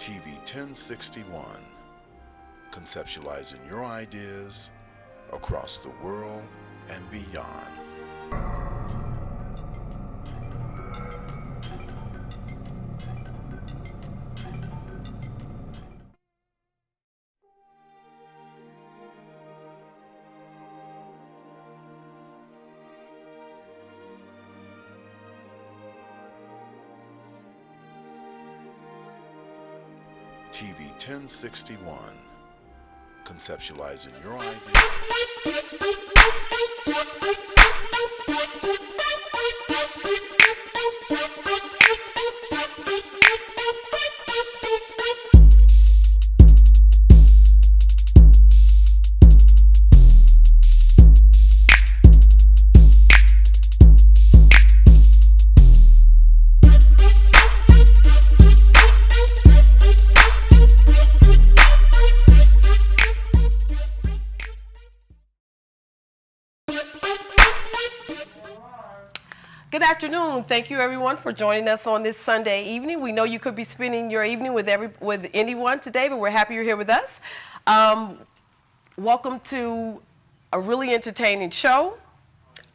TV 1061, conceptualizing your ideas across the world and beyond. TV 1061, conceptualizing your ideas. Good afternoon. Thank you, everyone, for joining us on this Sunday evening. We know you could be spending your evening with anyone today, but we're happy you're here with us. Welcome to a really entertaining show.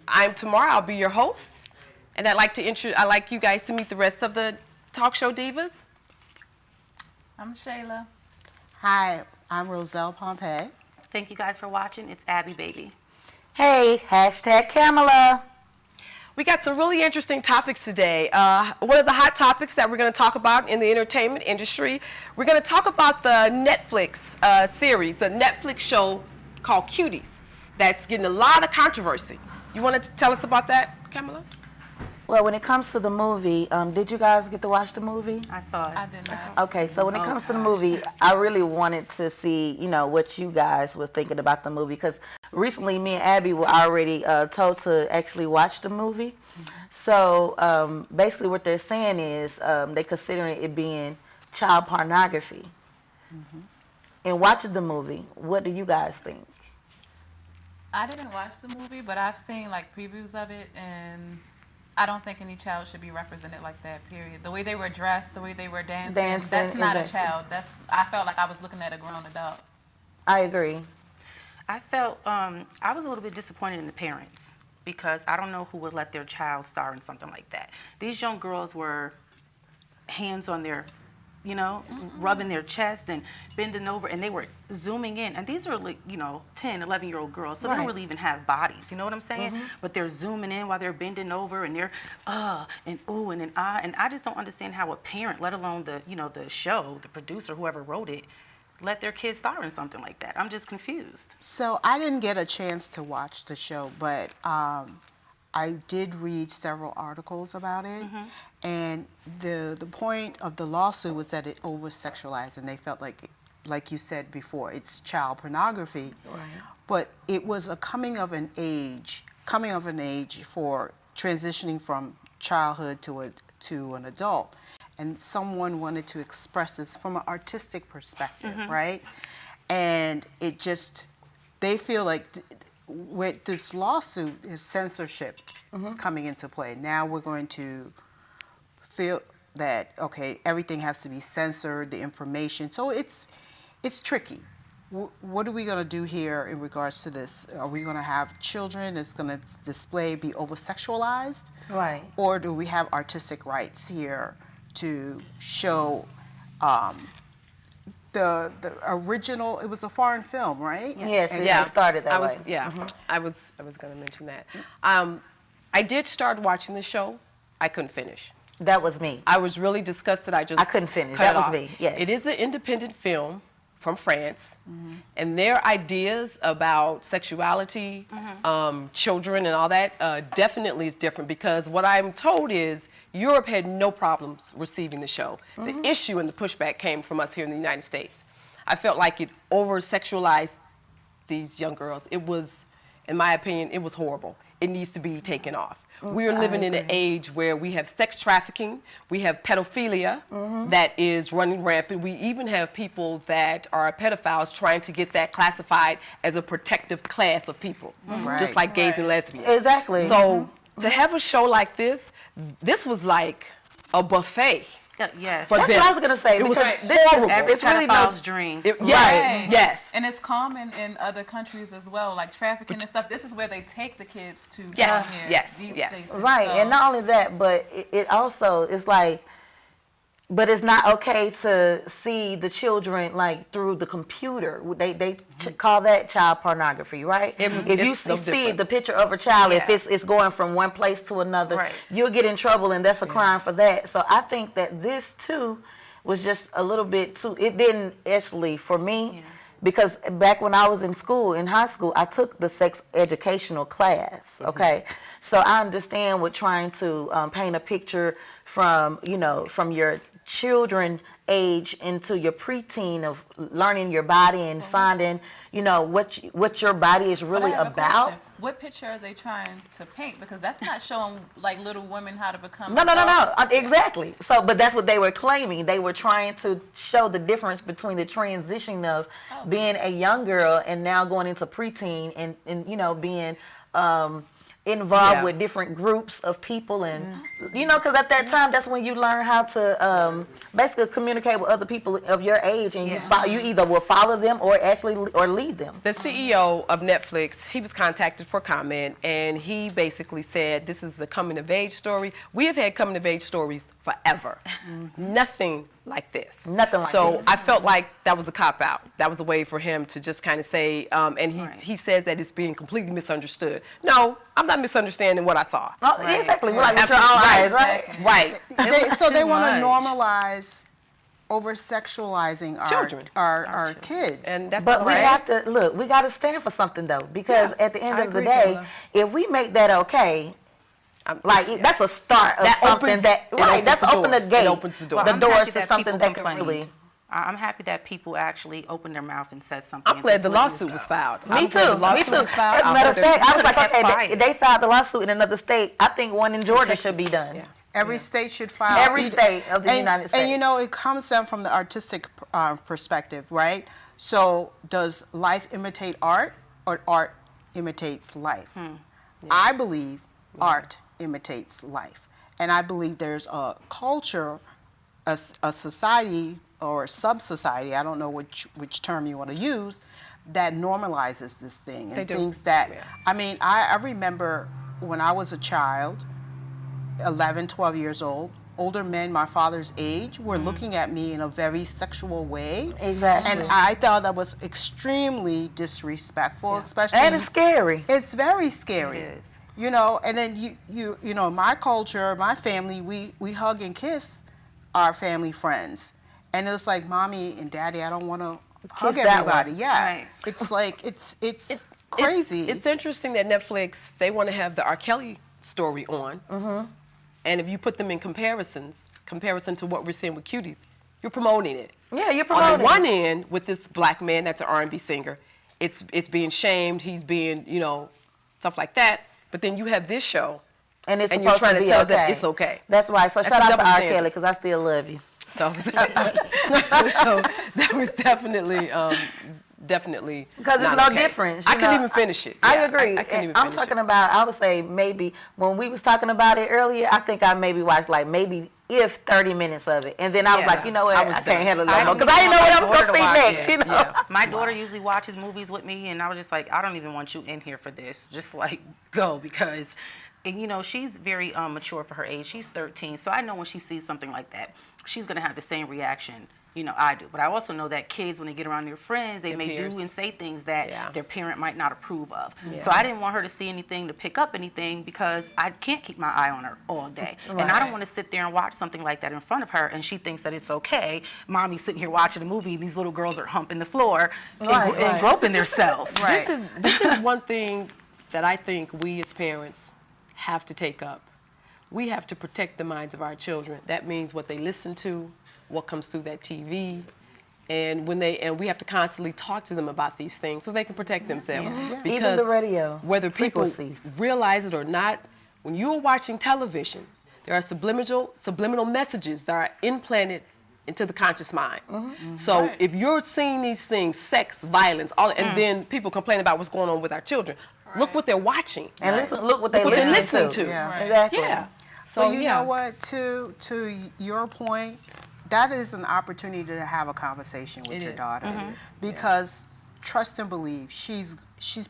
I'm Tamara. I'll be your host, and I'd like you guys to meet the rest of the talk show divas. I'm Shayla. Hi, I'm Roselle Pompey. Thank you guys for watching. It's Abby Baby. Hey, hashtag Kamala. We got some really interesting topics today. One of the hot topics that we're going to talk about in the entertainment industry, we're going to talk about the Netflix series, the Netflix show called Cuties, that's getting a lot of controversy. You want to tell us about that, Kamala? Well, when it comes to the movie, did you guys get to watch the movie? I saw it. I did not. Okay, so when it comes to the movie, I really wanted to see, what you guys was thinking about the movie, because recently me and Abby were already told to actually watch the movie. So basically what they're saying is they're considering it being child pornography. And watching the movie, what do you guys think? I didn't watch the movie, but I've seen like previews of it, and I don't think any child should be represented like that, period. The way they were dressed, the way they were dancing that's not a child. I felt like I was looking at a grown adult. I agree. I felt, I was a little bit disappointed in the parents because I don't know who would let their child star in something like that. These young girls were hands on their, rubbing their chest and bending over, and they were zooming in. And these are like, 10, 11-year-old girls, so they don't really even have bodies, you know what I'm saying? But they're zooming in while they're bending over, and they're, and ooh, and then ah. And I just don't understand how a parent, let alone the, the show, the producer, whoever wrote it, let their kids star in something like that. I'm just confused. So I didn't get a chance to watch the show, but I did read several articles about it. And the point of the lawsuit was that it over-sexualized, and they felt like you said before, it's child pornography. Right. But it was a coming of an age for transitioning from childhood to an adult. And someone wanted to express this from an artistic perspective, right? And they feel like with this lawsuit, is censorship is coming into play. Now we're going to feel that, okay, everything has to be censored, the information. So it's tricky. What are we going to do here in regards to this? Are we going to have children that's going to be over-sexualized? Right. Or do we have artistic rights here to show the original? It was a foreign film, right? Yes, it started that way. I was going to mention that. I did start watching the show. I couldn't finish. That was me. I was really disgusted. I couldn't finish. Cut That it was off. me, yes. It is an independent film from France, and their ideas about sexuality, children, and all that definitely is different, because what I'm told is Europe had no problems receiving the show. The issue and the pushback came from us here in the United States. I felt like it over-sexualized these young girls. It was, in my opinion, it was horrible. It needs to be taken off. We are living in an age where we have sex trafficking, we have pedophilia that is running rampant. We even have people that are pedophiles trying to get that classified as a protective class of people, just like gays and lesbians. Exactly. So to have a show like this was like a buffet. Yes. For That's them. what I was gonna say It was because this is horrible. Every it's really pedophile's dream. Yes, Right. yes. And it's common in other countries as well, like trafficking and stuff. This is where they take the kids to Yes, down here, yes, these yes. places. right, So- and not only that, but it also is like. But it's not okay to see the children like through the computer. They call that child pornography, right? If you it's no see different. the picture of a child, if Yeah. it's going from one place to another, Right. you'll get in trouble, and that's a crime for that. So I think that this too was just a little bit too. It didn't actually for me. Because back when I was in school, in high school, I took the sex educational class, okay? So I understand what trying to paint a picture from, from your children age into your preteen of learning your body and finding, what your body is But I really have a about. question. What picture are they trying to paint? Because that's not showing like little women how to become. No, adults. exactly. So, but that's what they were claiming. They were trying to show the difference between the transition of being a young girl and now going into preteen and being involved Yeah. with different groups of people and because at that time that's when you learn how to basically communicate with other people of your age and you either will follow them or actually or lead them. The CEO of Netflix, he was contacted for comment, and he basically said, this is a coming-of-age story. We have had coming-of-age stories forever. Nothing like this. Nothing like so this. I felt like that was a cop-out. That was a way for him to just kind of say, and he says that it's being completely misunderstood. No, I'm not misunderstanding what I saw. Oh, exactly. Like with your own eyes, right? Right. They want to much. normalize over sexualizing Children. our kids. And that's But not we right. have to look. We got to stand for something though, because Yeah, at the end I of the agree, day, Kayla. if we make that okay, that's a start of That something opens- that it right. opens That's the open door. the gate. It opens the door. The I'm doors happy to that something people that can complained. really. I'm happy that people actually opened their mouth and said something. I'm and glad just the let lawsuit go. was filed. Me I'm too. glad the Me lawsuit too. was filed. As a matter of fact, I was like, kept okay, quiet. they filed the lawsuit in another state. I think one in Georgia should be done. Yeah. Every state should file. Every state of the United States. And it comes down from the artistic perspective, right? So does life imitate art or art imitates life? I believe art imitates life. And I believe there's a culture, a society or sub-society, I don't know which term you want to use, that normalizes this thing. They And do. things that, Yeah. I mean, I remember when I was a child, 11, 12 years old, older men my father's age were looking at me in a very sexual way. Exactly. And I thought that was extremely disrespectful, especially. And it's scary. It's very scary. It is. And then my culture, my family, we hug and kiss our family friends. And it was like, Mommy and Daddy, I don't want to hug that everybody. one. Yeah. Right. It's like, it's crazy. It's interesting that Netflix, they want to have the R. Kelly story on. And if you put them in comparison to what we're seeing with Cuties, you're promoting it. Yeah, you're On promoting. the one end, with this black man that's an R&B singer, it's being shamed, he's being, stuff like that. But then you have this show, And it's and you're supposed trying to to be tell okay. them it's okay. That's right. So That's shout a out to double R. standard. Kelly because I still love you. So, so that was definitely Because there's not no okay. difference. I you couldn't know. even finish it. I Yeah, agree. I couldn't even I'm finish talking it. about, I would say maybe when we was talking about it earlier, I think I maybe watched like maybe if 30 minutes of it. And then I was Yeah. like, you know what, I I, was can't done. handle it I no more. didn't Because I didn't know what I even was going to want see my daughter to next, watch it. you know. Yeah. My daughter usually watches movies with me, and I was just like, I don't even want you in here for this. Just like go because, and she's very mature for her age. She's 13, so I know when she sees something like that, she's gonna have the same reaction. I do. But I also know that kids, when they get around their friends, they Their may peers. do and say things that Yeah. their parent might not approve of. Yeah. So I didn't want her to see anything, to pick up anything, because I can't keep my eye on her all day. And I don't want to sit there and watch something like that in front of her, and she thinks that it's okay. Mommy's sitting here watching a movie, and these little girls are humping the floor Right, and right. groping themselves. Right. This is one thing that I think we as parents have to take up. We have to protect the minds of our children. That means what they listen to, what comes through that TV, and we have to constantly talk to them about these things so they can protect themselves. Even Because the radio whether people frequencies. realize it or not, when you're watching television, there are subliminal messages that are implanted into the conscious mind. So Right. if you're seeing these things, sex, violence, and then people complain about what's going on with our children, look what they're watching. And look what they Look what they're listen listening to. Yeah. Exactly. Yeah. So Well, you yeah. know what? To your point, that is an opportunity to have a conversation with It your is. daughter, because trust and believe, she's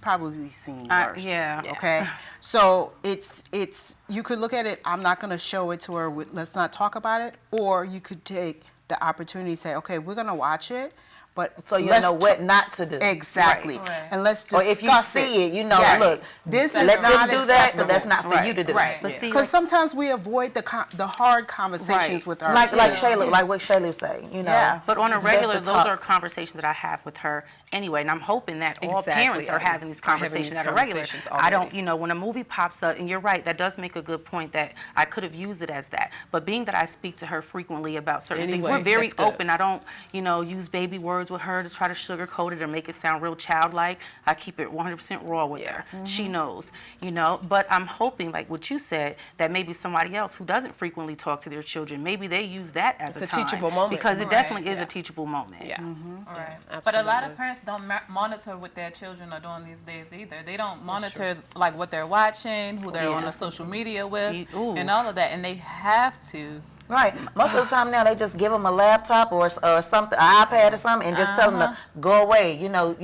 probably seen worse. Yeah. Okay. So it's you could look at it. I'm not going to show it to her. Let's not talk about it. Or you could take the opportunity to say, okay, we're going to watch it. But So you let's know what not to do. exactly, Right. and let's Or discuss if you see it, you know, Yes. look, this let is them not do that, but that's acceptable. not for you to do. Right. But see, Because sometimes we avoid the hard conversations Right. with our like kids. Shayla, like what Shayla was saying, you know. Yeah. But on a it's best regular, to those talk. are conversations that I have with her anyway, and I'm hoping that all Exactly, parents are Abby. having these Are having conversations these that are regular. conversations I don't, already. you know, when a movie pops up, and you're right, that does make a good point that I could have used it as that. But being that I speak to her frequently about certain things, Anyway, we're very that's good. open. I don't, you know, use baby words with her to try to sugarcoat it or make it sound real childlike. I keep it 100% raw with Yeah. her. She knows, you know. But I'm hoping, like what you said, that maybe somebody else who doesn't frequently talk to their children, maybe they use that as It's a a time. teachable moment. Because it Right, definitely is yeah. a teachable moment. Yeah. Right. Yeah, But a lot absolutely. of parents don't monitor what their children are doing these days either. They don't monitor like what they're watching, who they're on the social media with, Ooh. and all of that. And they have to. Right. Most of the time now they just give them a laptop or something, an iPad or something, and just tell them to go away. You know,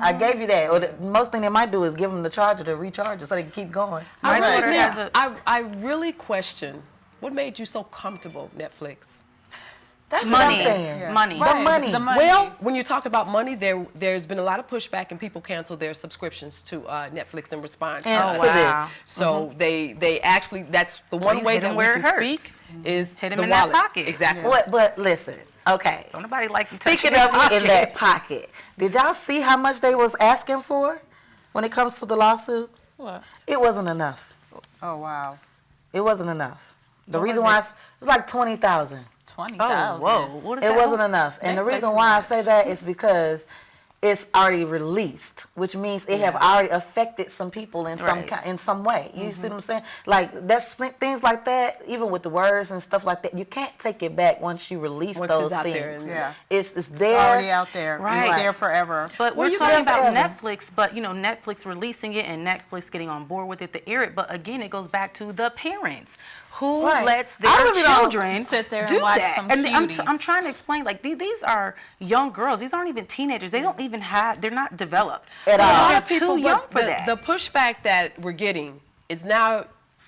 I gave you that. Or the most thing they might do is give them the charger to recharge it so they can keep going. My I really, daughter has a I really question what made you so comfortable, Netflix. That's what I'm money. saying. Money. The money. The money. Well, when you talk about money, there's been a lot of pushback and people cancel their subscriptions to Netflix in response And to to wow. this. So they actually, that's the one you way hit 'em that we where it can hurts. speak is Hit 'em the in that wallet. pocket. Exactly. But listen, okay. Don't nobody like to touch Speaking your of it in pocket. that pocket, did y'all see how much they was asking for when it comes to the lawsuit? What? It wasn't enough. Oh wow. It wasn't enough. The What reason was why it? it's like 20,000. 20,000. Oh, whoa. What is It that? wasn't enough. And the Netflix reason why I was- say that is because it's already released, which means it have already affected some people in some Right. in some way. You see what I'm saying? Like that's things like that, even with the words and stuff like that, you can't take it back once you release Once those it's out things. there and- Yeah. It's It's there. already out there. Right. It's there forever. But Well, we're you talking can about forever. Netflix, but you know, Netflix releasing it and Netflix getting on board with it to air it. But again, it goes back to the parents. Who Right. lets I their really don't children sit there and do watch that? some And I'm cuties. trying to explain, like these are young girls. These aren't even teenagers. They don't even have. They're not developed At all. A lot They're of people, too young but for the, that. the pushback that we're getting is now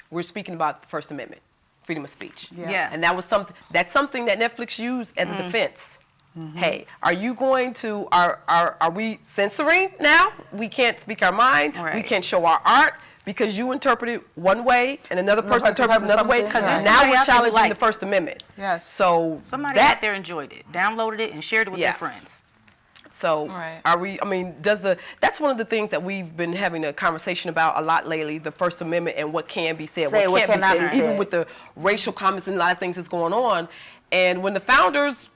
we're speaking about the First Amendment, freedom of speech. Yeah. And that's something that Netflix used as a defense. Hey, are you going to are we censoring now? We can't speak our mind. We Right. can't show our art because you interpret it one way and another person interprets it another way. something, there's Now somebody we're out there who challenging liked the First Amendment. Yes. So Somebody that out there enjoyed it, downloaded it, and shared it with Yeah. their friends. So Right. are we, I mean, that's one of the things that we've been having a conversation about a lot lately, the First Amendment and what can be said, Say what can't cannot be be said, even said. with the racial comments and a lot of things that's going on. And when the founders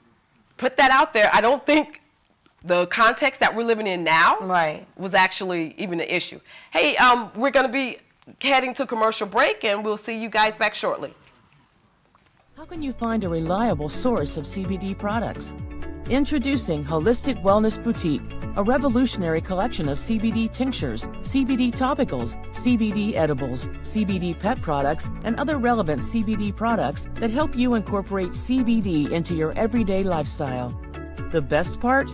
put that out there, I don't think the context that we're living in now Right. was actually even an issue. Hey, we're going to be heading to commercial break and we'll see you guys back shortly. How can you find a reliable source of CBD products? Introducing Holistic Wellness Boutique, a revolutionary collection of CBD tinctures, CBD topicals, CBD edibles, CBD pet products, and other relevant CBD products that help you incorporate CBD into your everyday lifestyle. The best part?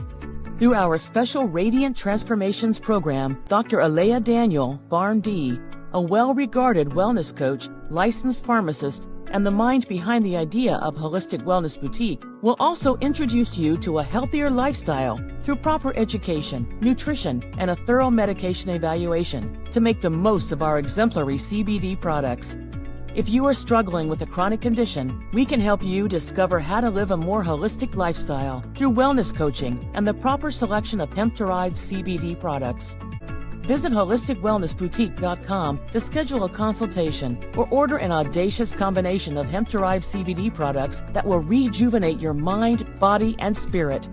Through our special Radiant Transformations program, Dr. Alea Daniel, PharmD, a well-regarded wellness coach, licensed pharmacist, and the mind behind the idea of Holistic Wellness Boutique, will also introduce you to a healthier lifestyle through proper education, nutrition, and a thorough medication evaluation to make the most of our exemplary CBD products. If you are struggling with a chronic condition, we can help you discover how to live a more holistic lifestyle through wellness coaching and the proper selection of hemp-derived CBD products. Visit holisticwellnessboutique.com to schedule a consultation or order an audacious combination of hemp-derived CBD products that will rejuvenate your mind, body, and spirit.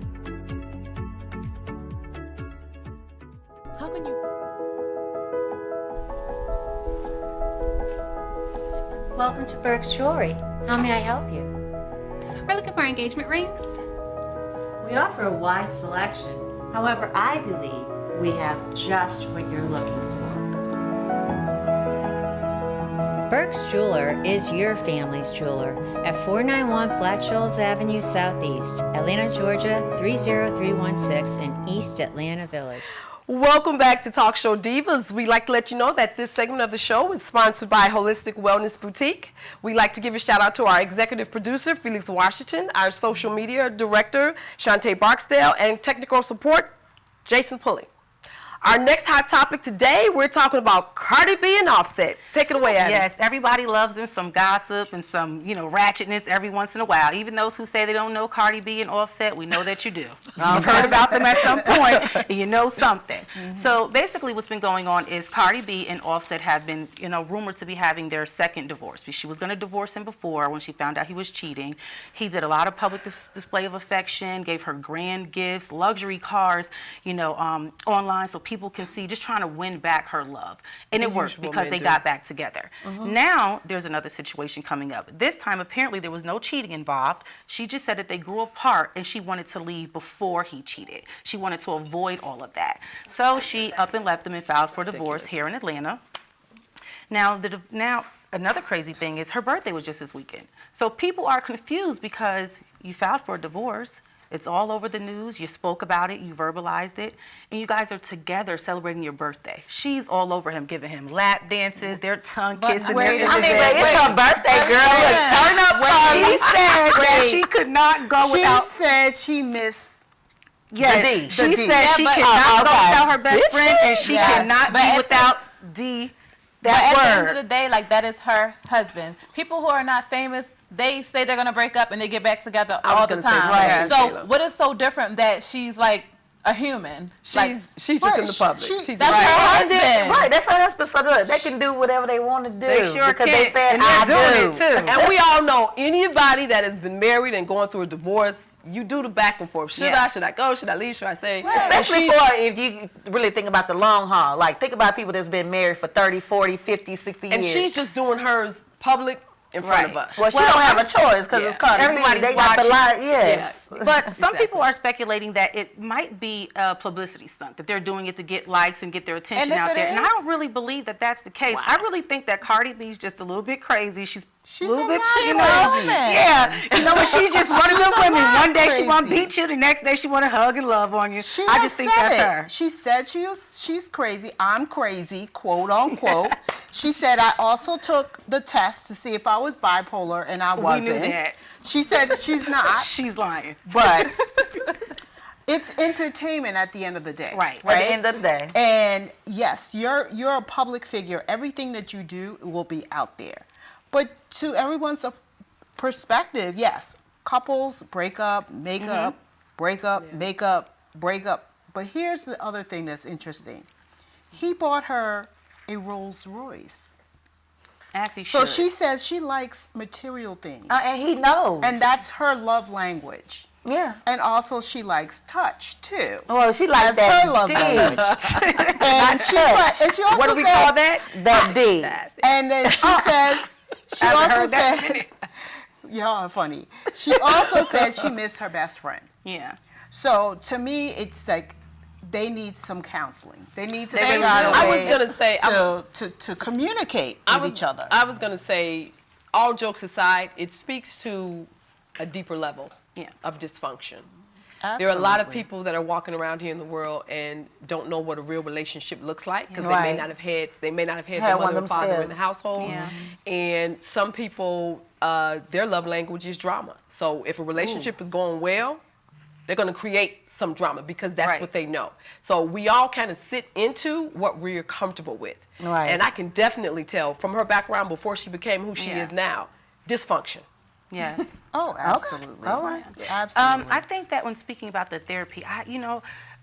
How can you... Welcome to Burke's Jewelry. How may I help you? We're looking for engagement rings. We offer a wide selection. However, I believe we have just what you're looking for. Burke's Jeweler is your family's jeweler at 491 Flat Shoals Avenue Southeast, Atlanta, Georgia 30316 in East Atlanta Village. Welcome back to Talk Show Divas. We'd like to let you know that this segment of the show is sponsored by Holistic Wellness Boutique. We'd like to give a shout out to our executive producer, Felix Washington, our social media director, Shantae Barksdale, and technical support, Jason Pulley. Our next hot topic today, we're talking about Cardi B and Offset. Take it away, Abby. Yes, everybody loves them some gossip and some, ratchetness every once in a while. Even those who say they don't know Cardi B and Offset, we know that you do. You've heard about them at some point, and you know something. So basically what's been going on is Cardi B and Offset have been, rumored to be having their second divorce. She was going to divorce him before when she found out he was cheating. He did a lot of public display of affection, gave her grand gifts, luxury cars, online so people can see, just trying to win back her love. And it worked because they got back together. Now there's another situation coming up. This time apparently there was no cheating involved. She just said that they grew apart and she wanted to leave before he cheated. She wanted to avoid all of that. So she up and left him and filed for divorce here in Atlanta. Now another crazy thing is her birthday was just this weekend. So people are confused because you filed for a divorce. It's all over the news. You spoke about it. You verbalized it. And you guys are together celebrating your birthday. She's all over him, giving him lap dances. They're tongue kissing. It's her birthday, girl. Turn up, Cardi. She said that she could not go without. She said she missed. Yes, she said she cannot go without her best friend, and she cannot be without D. But at the end of the day, that is her husband. People who are not famous, they say they're going to break up and they get back together all the time. So what is so different that she's like a human? She's just in the public. That's her husband. Right, that's her husband. So they can do whatever they want to do. They sure because can. They said, and they're doing it too. And we all know anybody that has been married and going through a divorce, you do the back and forth. Should I go? Should I leave? Should I stay? Right. Especially if you really think about the long haul. Like, think about people that's been married for 30, 40, 50, 60 years. And she's just doing hers public in front of us. Well, she don't have a choice because it's Cardi B. They got the lie. Yes. Yeah. But some people are speculating that it might be a publicity stunt, that they're doing it to get likes and get their attention out there. And I don't really believe that that's the case. I really think that Cardi B's just a little bit crazy. She's a little bit crazy. Yeah. But she's just one of them women. One day she want to beat you, the next day she want to hug and love on you. I just think that's her. She said she's crazy. I'm crazy, quote unquote. She said I also took the test to see if I was bipolar, and I wasn't. We knew that. She said she's not. She's lying. But it's entertainment at the end of the day. Right. At the end of the day. And yes, you're a public figure. Everything that you do will be out there. But to everyone's perspective, yes, couples break up, make up, break up, make up, break up. But here's the other thing that's interesting. He bought her a Rolls Royce. As he So should. she says she likes material things. And he knows. And that's her love language. Yeah. And also she likes touch too. Well, she likes That's that her love D. language. And she also What do we said, call that? That D. And then she says, she also said, y'all are funny. She also said she missed her best friend. Yeah. So to me, it's like they need some counseling. They need to figure out a I way was gonna say to communicate with each other. I was gonna say, all jokes aside, it speaks to a deeper level of dysfunction. Absolutely. There are a lot of people that are walking around here in the world and don't know what a real relationship looks like because they may not have had their mother and father in the household. Yeah. And some people, their love language is drama. So if a relationship is going well, they're going to create some drama because that's what they know. So we all kind of sit into what we're comfortable with. Right. And I can definitely tell from her background before she became who she is now, dysfunction. Yes. Oh, absolutely. All right. Absolutely. I think that when speaking about the therapy,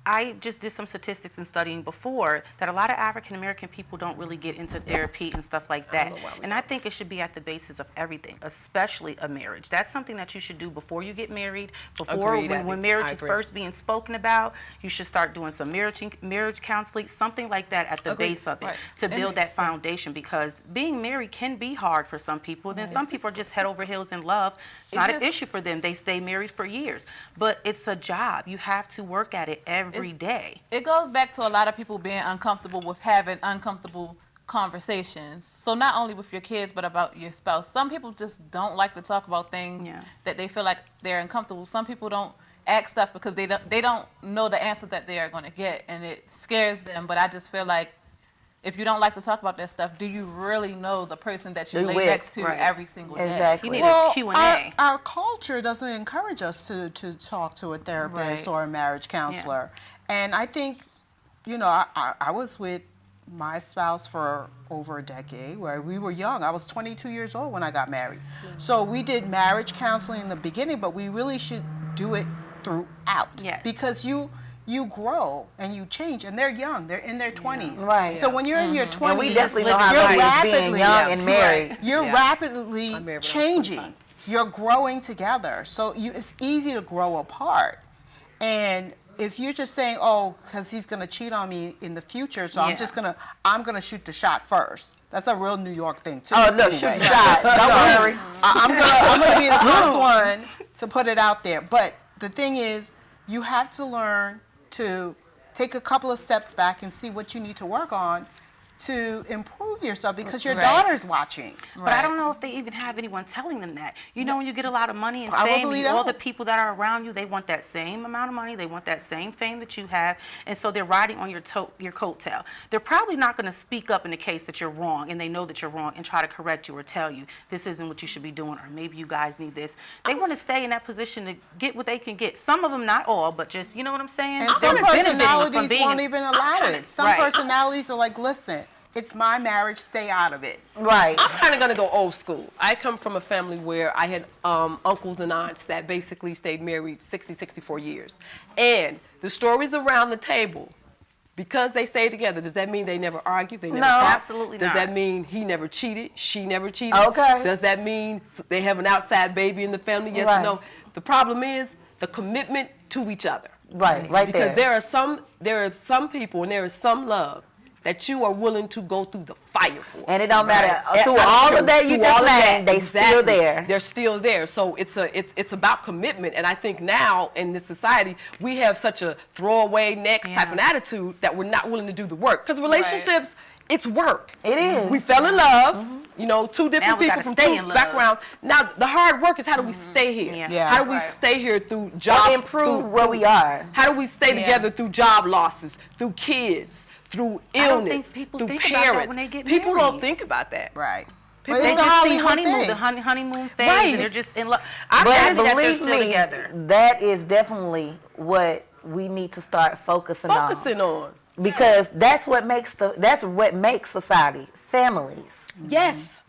I just did some statistics and studying before that a lot of African American people don't really get into therapy and stuff like that. And I think it should be at the basis of everything, especially a marriage. That's something that you should do before you get married, before when marriage is first being spoken about. You should start doing some marriage counseling, something like that at the base of it to build that foundation, because being married can be hard for some people. Then some people are just head over heels in love. It's not an issue for them. They stay married for years. But it's a job. You have to work at it every day. It goes back to a lot of people being uncomfortable with having uncomfortable conversations. So not only with your kids, but about your spouse. Some people just don't like to talk about things that they feel like they're uncomfortable. Some people don't ask stuff because they don't know the answer that they are going to get, and it scares them. But I just feel like if you don't like to talk about that stuff, do you really know the person that you lay next to every single day? Exactly. You need a Q&A. Our culture doesn't encourage us to talk to a therapist or a marriage counselor. And I think, you know, I was with my spouse for over a decade, where we were young. I was 22 years old when I got married. So we did marriage counseling in the beginning, but we really should do it throughout. Yes. Because you grow and you change, and they're young. They're in their 20s. Right. So when you're in your 20s, And we definitely know how it is being young and married. You're rapidly changing. You're growing together. So it's easy to grow apart. And if you're just saying, oh, because he's going to cheat on me in the future, so I'm going to shoot the shot first. That's a real New York thing, too. Oh, look, shoot the shot. Don't worry. I'm going to be the first one to put it out there. But the thing is, you have to learn to take a couple of steps back and see what you need to work on to improve yourself, because your daughter's watching. But I don't know if they even have anyone telling them that. You know, when you get a lot of money and fame, and all the people that are around you, they want that same amount of money. They want that same fame that you have. And so they're riding on your coattail. They're probably not going to speak up in the case that you're wrong, and they know that you're wrong, and try to correct you or tell you this isn't what you should be doing, or maybe you guys need this. They want to stay in that position to get what they can get. Some of them, not all, but just, you know what I'm saying? And some personalities won't even allow it. Some personalities are like, listen, it's my marriage, stay out of it. Right. I'm kind of going to go old school. I come from a family where I had uncles and aunts that basically stayed married 60, 64 years. And the stories around the table, because they stayed together, does that mean they never argued? They never fought? Absolutely not. Does that mean he never cheated? She never cheated? Okay. Does that mean they have an outside baby in the family? Yes or no? The problem is the commitment to each other. Right Because there. there are some people and there is some love that you are willing to go through the fire for. And it don't matter. Through all of that you just named, they still there. They're still there. So it's about commitment. And I think now in this society, we have such a throwaway next type of attitude that we're not willing to do the work. Because relationships, it's work. It is. We fell in love. You know, two different people from two backgrounds. Now, the hard work is how do we stay here? How do we stay here through job? Or improve where we are. How do we stay together through job losses, through kids, through illness, I don't think people through think parents? about that when they get People married. don't think about that. Right. People They It's a just see Hollywood honeymoon, thing. the honeymoon phase, Right. and they're just in love. I'm But happy that they're believe still me, together. that is definitely what we need to start focusing on. Because that's what makes society, families. Yes.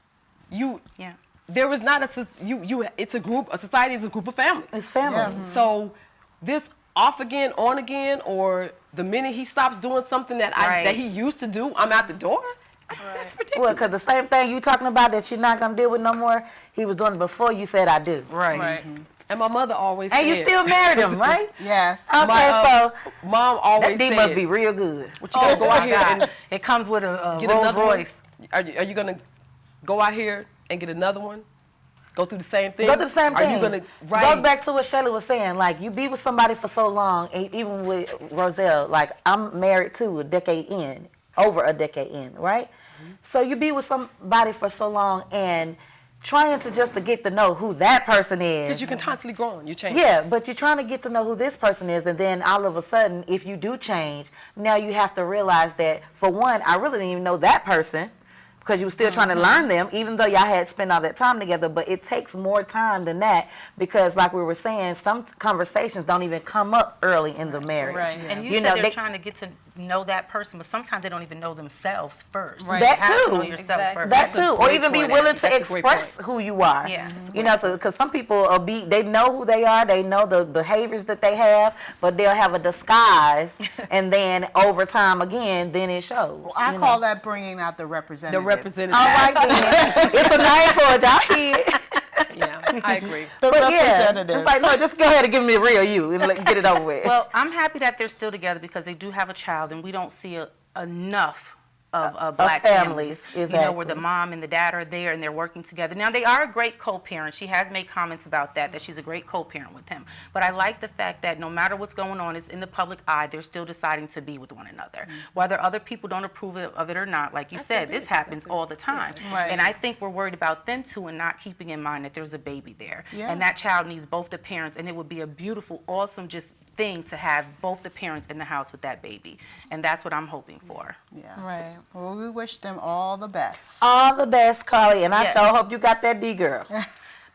Yeah. There is not it's a group, a society is a group of families. It's family. So this off again, on again, or the minute he stops doing something that that he used to do, I'm out the door. That's ridiculous. Well, because the same thing you talking about that you're not going to deal with no more, he was doing it before you said I do. Right. And my mother always said. And you still married him, right? Yes. Okay, so Mom always that D said. must be real good. What you gonna go out here and It comes with a get Rolls another one? Royce. Are you gonna go out here and get another one? Go through the same thing? Go through the same thing. Are you gonna Goes back to what Shelly was saying. Like, you be with somebody for so long, even with Roselle, like, I'm married to over a decade in, right? So you be with somebody for so long and trying to get to know who that person is. Because you can constantly grow on. You change. Yeah, but you're trying to get to know who this person is, and then all of a sudden, if you do change, now you have to realize that, for one, I really didn't even know that person, because you were still trying to learn them, even though y'all had spent all that time together. But it takes more time than that, because like we were saying, some conversations don't even come up early in the marriage. Right. And you said they're trying to get to know that person, but sometimes they don't even know themselves first. Right. You That have to too. know yourself first. That too, or even be point. willing to That's a great express who you are. Yeah. You know, because some people they know who they are, they know the behaviors that they have, but they'll have a disguise, and then over time again, then it shows. Well, I call that bringing out the representative. The representative. All right, then. It's a name for it, y'all kid. Yeah, I agree. The But yeah, representative. it's like, no, just go ahead and give me the real you and get it over with. Well, I'm happy that they're still together because they do have a child, and we don't see enough black families, exactly. you know, where the mom and the dad are there and they're working together. Now, they are a great co-parent. She has made comments about that she's a great co-parent with him. But I like the fact that no matter what's going on, it's in the public eye, they're still deciding to be with one another. Whether other people don't approve of it or not, like you said, this happens all the time. Right. And I think we're worried about them too and not keeping in mind that there's a baby there. Yeah. And that child needs both the parents, and it would be a beautiful, awesome just thing to have both the parents in the house with that baby. And that's what I'm hoping for. Yeah. Right. Well, we wish them all the best. All the best, Carly, and I Yes. sure hope you got that D girl.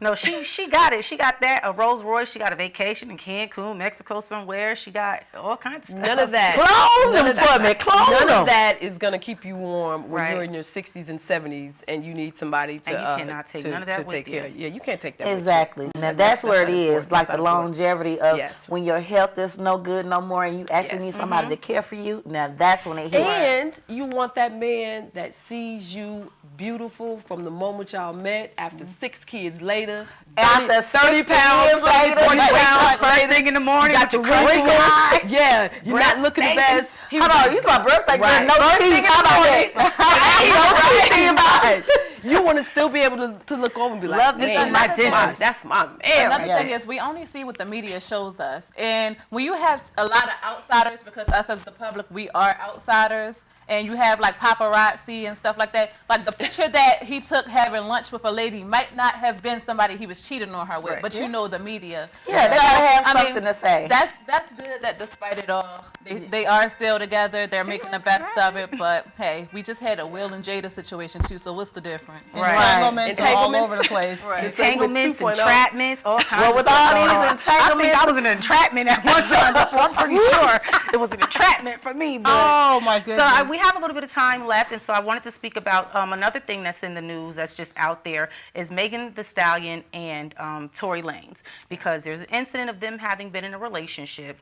No, she got it. She got that, a Rolls Royce. She got a vacation in Cancun, Mexico somewhere. She got all kinds of stuff. None of that. Clone them for me, clone None them. of that is going to keep you warm when Right. you're in your 60s and 70s and you need somebody to And you cannot take none of that to with take you. care of. Yeah, you can't take that with you. Exactly. Now that's where it is, important. like That's the not important. longevity of Yes. when your health is no good no more and you actually Yes. need somebody to care for you. Now that's when it hits. And you want that man that sees you beautiful from the moment y'all met after 6 kids later. After 30 60 pounds, years later, 40 you wake pounds, up first thing in the morning you with got the your wrinkles. wrinkles. Yeah, you're not Breast looking the stinking. best. He Hold was- on, you talking birthday Right. girl, no First teeth, thing in how the about morning. that? Ain't no teeth about it. You want to still be able to look over and be like, Love me man, some my that's my, dentist. that's my man. Another right thing there." is we only see what the media shows us. And when you have a lot of outsiders, because us as the public, we are outsiders, and you have like paparazzi and stuff like that, like the picture that he took having lunch with a lady might not have been somebody he was cheating on her with, Right. but you know the media. Yeah, they gotta have something to say. That's good that despite it all, they are still together. They're making the best of it. But hey, we just had a Will and Jada situation too, so what's the difference? Entanglements are all over the place. Entanglements, 2.0. entrapments, all kinds Well, of with stuff all going these on. I entanglements- think I was in an entrapment at one time before. I'm pretty sure it was an entrapment for me. But Oh my goodness. So we have a little bit of time left, and so I wanted to speak about another thing that's in the news that's just out there is Megan Thee Stallion and Tory Lanez, because there's an incident of them having been in a relationship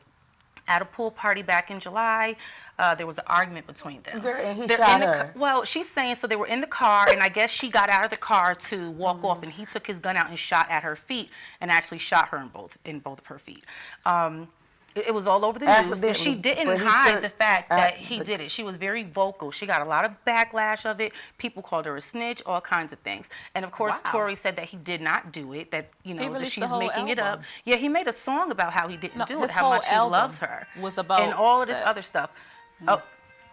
at a pool party back in July. There was an argument between them. Girl, and he They're shot in the her. well, she's saying so they were in the car, and I guess she got out of the car to walk off, and he took his gun out and shot at her feet, and actually shot her in both of her feet. It was all over the news, and Accidentally, she didn't but he hide took- the fact that he but- did it. She was very vocal. She got a lot of backlash of it. People called her a snitch, all kinds of things. And of course, Wow. Tory said that he did not do it, that, you know, that released she's the whole making it up. album. Yeah, he made a song about how he didn't No, do his it, how whole much he album loves her. was about and all of this that. other stuff. Oh,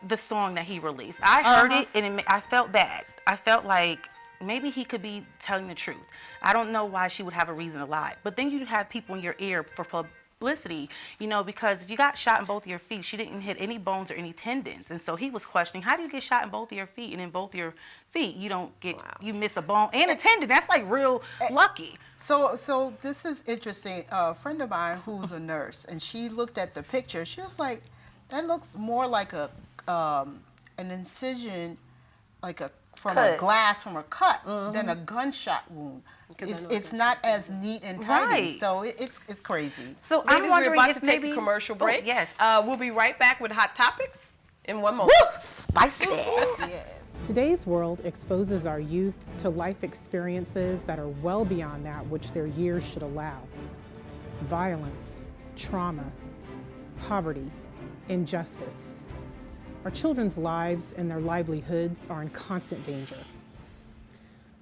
the song that he released. I heard it, and I felt bad. I felt like maybe he could be telling the truth. I don't know why she would have a reason to lie. But then you have people in your ear for publicity, you know, because if you got shot in both of your feet, she didn't hit any bones or any tendons. And so he was questioning, how do you get shot in both of your feet, and in both your feet you don't get, you miss a bone and a tendon? That's like real lucky. So this is interesting. A friend of mine who's a nurse, and she looked at the picture. She was like, "That looks more like an incision, like a from a Cut. glass from a cut than a gunshot wound. It's not as neat and tidy. Right. So it's crazy." So Ladies, I'm wondering we're about if to take maybe a commercial Oh, break. yes. We'll be right back with Hot Topics in one moment. Woo, spicy. Yes. Today's world exposes our youth to life experiences that are well beyond that which their years should allow. Violence, trauma, poverty, injustice. Our children's lives and their livelihoods are in constant danger.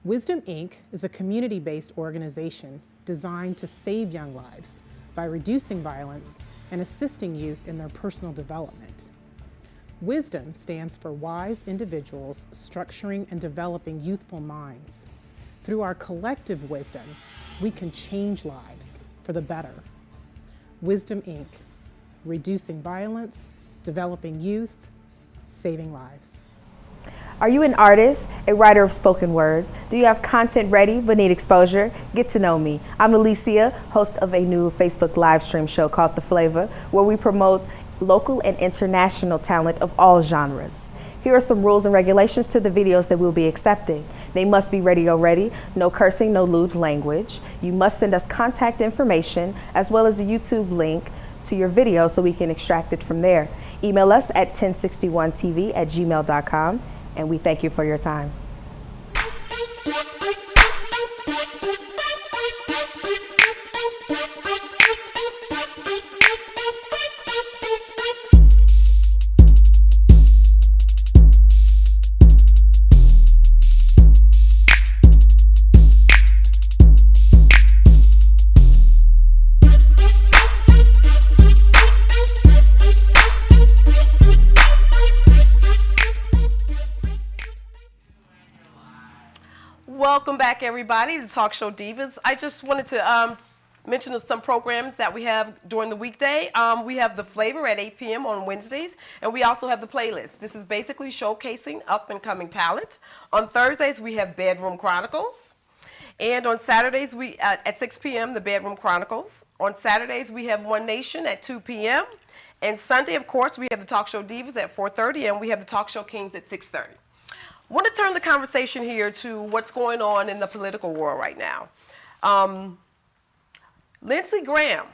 Wisdom Inc. is a community-based organization designed to save young lives by reducing violence and assisting youth in their personal development. Wisdom stands for wise individuals structuring and developing youthful minds. Through our collective wisdom, we can change lives for the better. Wisdom Inc. Reducing violence, developing youth, saving lives. Are you an artist, a writer of spoken word? Do you have content ready but need exposure? Get to know me. I'm Alicia, host of a new Facebook live stream show called The Flavor, where we promote local and international talent of all genres. Here are some rules and regulations to the videos that we'll be accepting. They must be radio ready, no cursing, no lewd language. You must send us contact information as well as a YouTube link to your video so we can extract it from there. Email us at 1061tv@gmail.com, and we thank you for your time. Welcome back, everybody, to Talk Show Divas. I just wanted to mention some programs that we have during the weekday. We have The Flavor at 8 p.m. on Wednesdays, and we also have The Playlist. This is basically showcasing up-and-coming talent. On Thursdays, we have Bedroom Chronicles. And on Saturdays, at 6 p.m., The Bedroom Chronicles. On Saturdays, we have One Nation at 2 p.m. And Sunday, of course, we have the Talk Show Divas at 4:30, and we have the Talk Show Kings at 6:30. I want to turn the conversation here to what's going on in the political world right now. Lindsey Graham,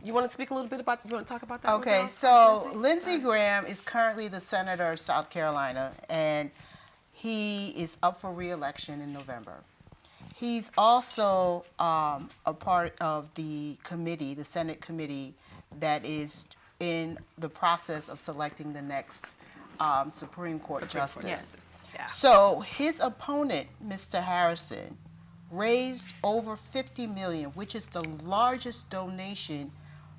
you want to speak a little bit about, you want to talk about that? Okay, so Lindsey Graham is currently the senator of South Carolina, and he is up for re-election in November. He's also a part of the committee, the Senate committee, that is in the process of selecting the next Supreme Court justice. Yes. Yeah. So his opponent, Mr. Harrison, raised over $50 million, which is the largest donation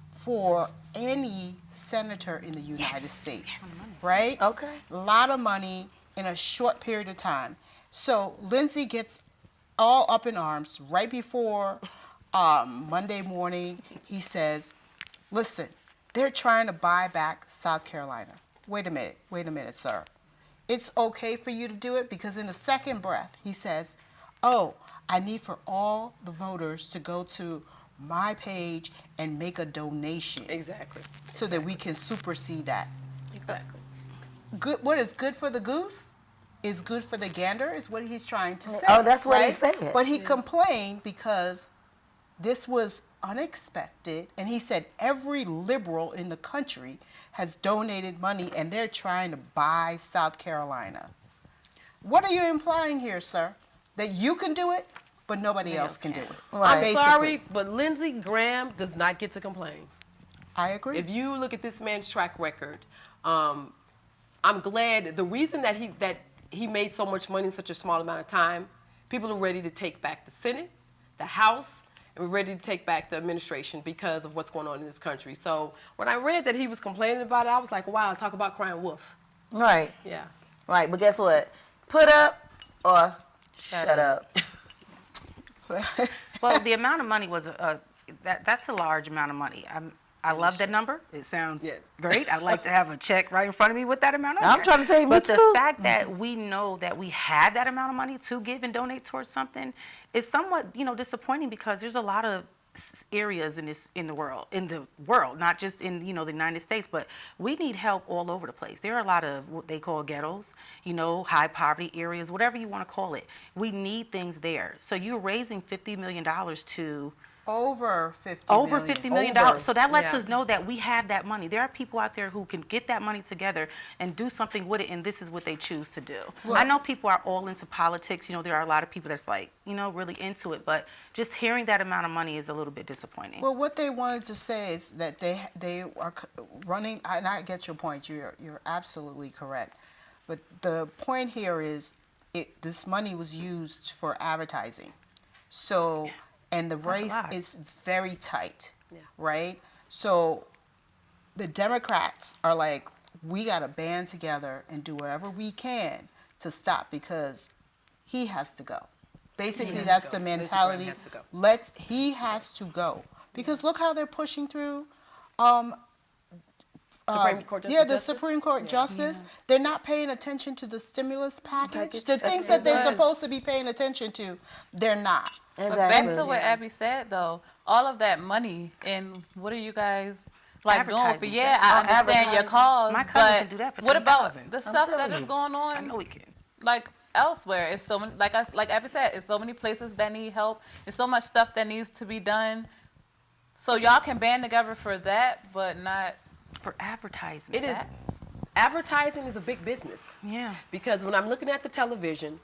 for any senator in the United States, right? Okay. A lot of money in a short period of time. So Lindsey gets all up in arms right before Monday morning. He says, listen, they're trying to buy back South Carolina. Wait a minute, sir. It's okay for you to do it, because in the second breath, he says, oh, I need for all the voters to go to my page and make a donation. Exactly. So that we can supersede that. Exactly. Good. What is good for the goose is good for the gander, is what he's trying to say. Oh, that's what he right? said. But he complained because this was unexpected, and he said every liberal in the country has donated money, and they're trying to buy South Carolina. What are you implying here, sir? That you can do it, but nobody else can do it. Right. I'm sorry, but Lindsey Graham does not get to complain. I agree. If you look at this man's track record, I'm glad the reason that he made so much money in such a small amount of time, people are ready to take back the Senate, the House, and we're ready to take back the administration because of what's going on in this country. So when I read that he was complaining about it, I was like, wow, talk about crying wolf. Right. Yeah. Right, but guess what? Put up or shut up. Well, the amount of money was that's a large amount of money. I love that number. It sounds great. I'd like to have a check right in front of me with that amount on I'm there. trying to tell you, but me the too. fact that we know that we had that amount of money to give and donate towards something is somewhat, disappointing, because there's a lot of areas in the world, not just in the United States, but we need help all over the place. There are a lot of what they call ghettos, high poverty areas, whatever you want to call it. We need things there. So you're raising $50 million to Over $50 million. So that lets us know that we have that money. There are people out there who can get that money together and do something with it, and this is what they choose to do. Well, I know people are all into politics. There are a lot of people that's like, really into it, but just hearing that amount of money is a little bit disappointing. Well, what they wanted to say is that they are running, and I get your point. You're absolutely correct. But the point here is this money was used for advertising. So, and the race is very tight, right? So the Democrats are like, we got to band together and do whatever we can to stop, because he has to go. Basically, that's the mentality. He has to go. Because look how they're pushing through Supreme Court Justice? Yeah, the Supreme Court Justice. They're not paying attention to the stimulus package. The things that they're supposed to be paying attention to, they're not. But back to what Abby said, though, all of that money, and what are you guys doing for? Yeah, I understand your cause, My cousin but can do that for what about $10,000. the stuff that is going on? I know we can. Like elsewhere, it's so many. Like Abby said, it's so many places that need help. There's so much stuff that needs to be done. So y'all can band together for that, but not for advertisement. It is. Advertising is a big business. Yeah. Because when I'm looking at the television,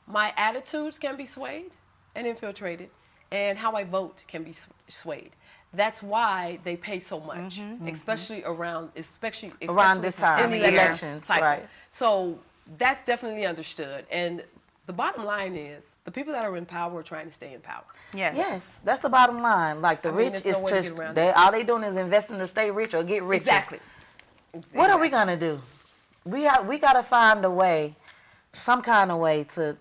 my attitudes can be swayed and infiltrated, and how I vote can be swayed. That's why they pay so much, especially around this time, in the elections, cycle. Right? So that's definitely understood. And the bottom line is, the people that are in power are trying to stay in power. Yes, that's the bottom line. Like the rich is just all they doing is investing to stay rich or get richer. Exactly. What are we gonna do? We gotta find a way, some kind of way to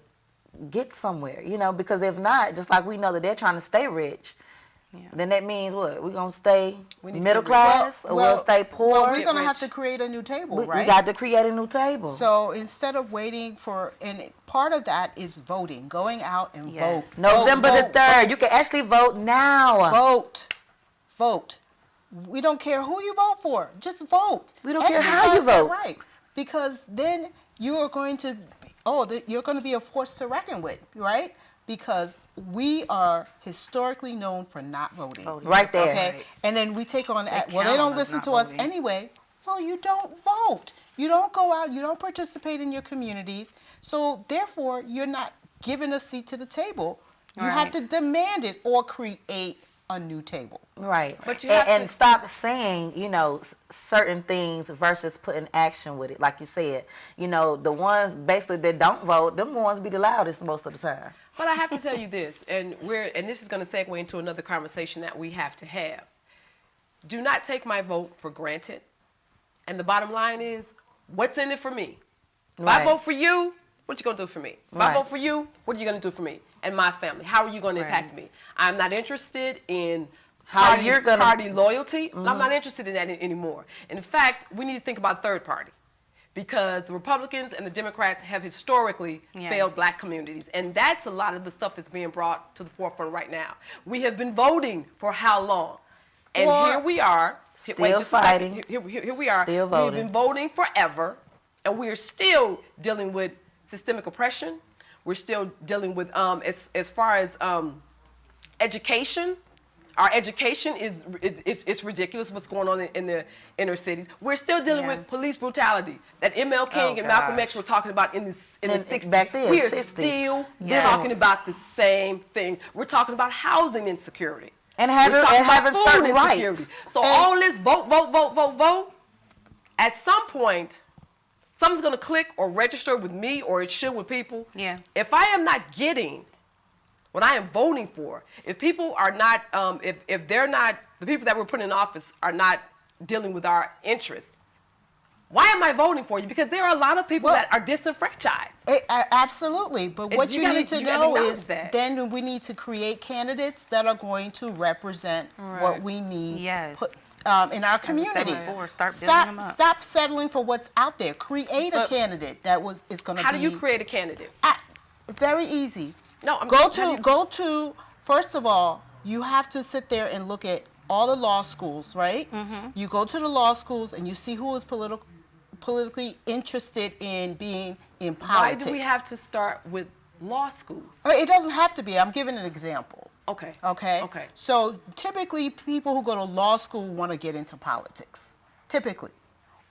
get somewhere, you know, because if not, just like we know that they're trying to stay rich, then that means what? We're going to stay middle class or we'll stay poor? Well, we're going to have to create a new table, right? We got to create a new table. So instead of waiting for, and part of that is voting, going out and vote. November the 3rd. You can actually vote now. Vote. We don't care who you vote for. Just vote. We don't care how you vote. Right. Because then you are going to, you're going to be a force to reckon with, right? Because we are historically known for not voting. Right there. Okay? Right. And then we take on that, well, they don't listen to us anyway. Well, you don't vote. You don't go out. You don't participate in your communities. So therefore, you're not given a seat to the table. You have to demand it or create a new table. Right. But you have and to stop saying, you know, certain things versus putting action with it. Like you said, you know, the ones basically that don't vote, them ones be the loudest most of the time. But I have to tell you this, and this is going to segue into another conversation that we have to have. Do not take my vote for granted. And the bottom line is, what's in it for me? If I vote for you, what you going to do for me? If I vote for you, what are you going to do for me and my family? How are you going to impact me? I'm not interested in party loyalty. I'm not interested in that anymore. And in fact, we need to think about third party. Because the Republicans and the Democrats have historically failed black communities. And that's a lot of the stuff that's being brought to the forefront right now. We have been voting for how long? And here we are. Still fighting. Here we are. Still voting. We've been voting forever. And we are still dealing with systemic oppression. We're still dealing with, as far as education, our education is ridiculous what's going on in the inner cities. We're still dealing with police brutality that M.L. King and Malcolm X were talking about in the 60s. Back then, we are 60s. still talking about the same things. We're talking about housing insecurity. And having certain rights. So all this vote, at some point, something's going to click or register with me, or it should with people. Yeah. If I am not getting what I am voting for, if people are not, if they're not, the people that we're putting in office are not dealing with our interests, why am I voting for you? Because there are a lot of people that are disenfranchized. Absolutely. But what you need to know is then we need to create candidates that are going to represent what we need in our community. Stop settling for what's out there. Create a candidate that is going to be. How do you create a candidate? Very easy. No, go to, first of all, you have to sit there and look at all the law schools, right? You go to the law schools and you see who is politically interested in being in politics. Why do we have to start with law schools? It doesn't have to be. I'm giving an example. Okay. So typically people who go to law school want to get into politics, typically,